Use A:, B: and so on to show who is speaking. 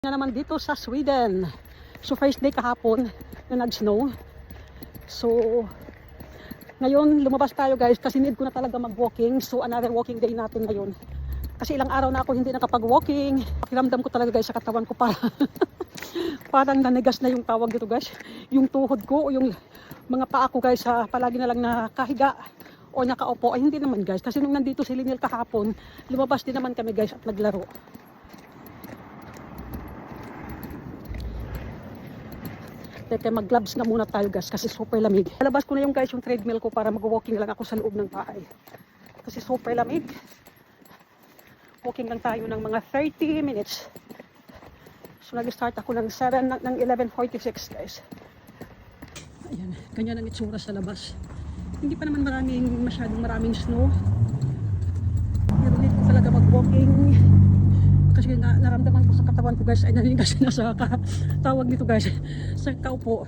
A: Na naman dito sa Sweden. So first day kahapon na nag-snow. So ngayon lumabas tayo guys kasi need ko na talaga mag-walking. So another walking day natin ngayon. Kasi ilang araw na ako hindi nakapag-walking. Pakiramdam ko talaga guys sa katawan ko parang nanigas na yung tawag dito guys. Yung tuhod ko o yung mga paa ko guys palagi na lang nakahiga o nakaupo. Ay hindi naman guys kasi nung nandito si Linil kahapon lumabas din naman kami guys at naglaro. Teka, mag-gloves na muna tayo guys kasi super lamig. Palabas ko na yung guys yung treadmill ko para mag-walking lang ako sa loob ng bahay. Kasi super lamig. Walking lang tayo ng mga 30 minutes. So nag-start ako ng 11:46 guys. Ayan, ganyan ang itsura sa labas. Hindi pa naman masyadong maraming snow. Pero need ko talaga mag-walking. Kasi naramdaman ko sa katawan ko guys ay nanigas na sa tawag nito guys sa kaupo.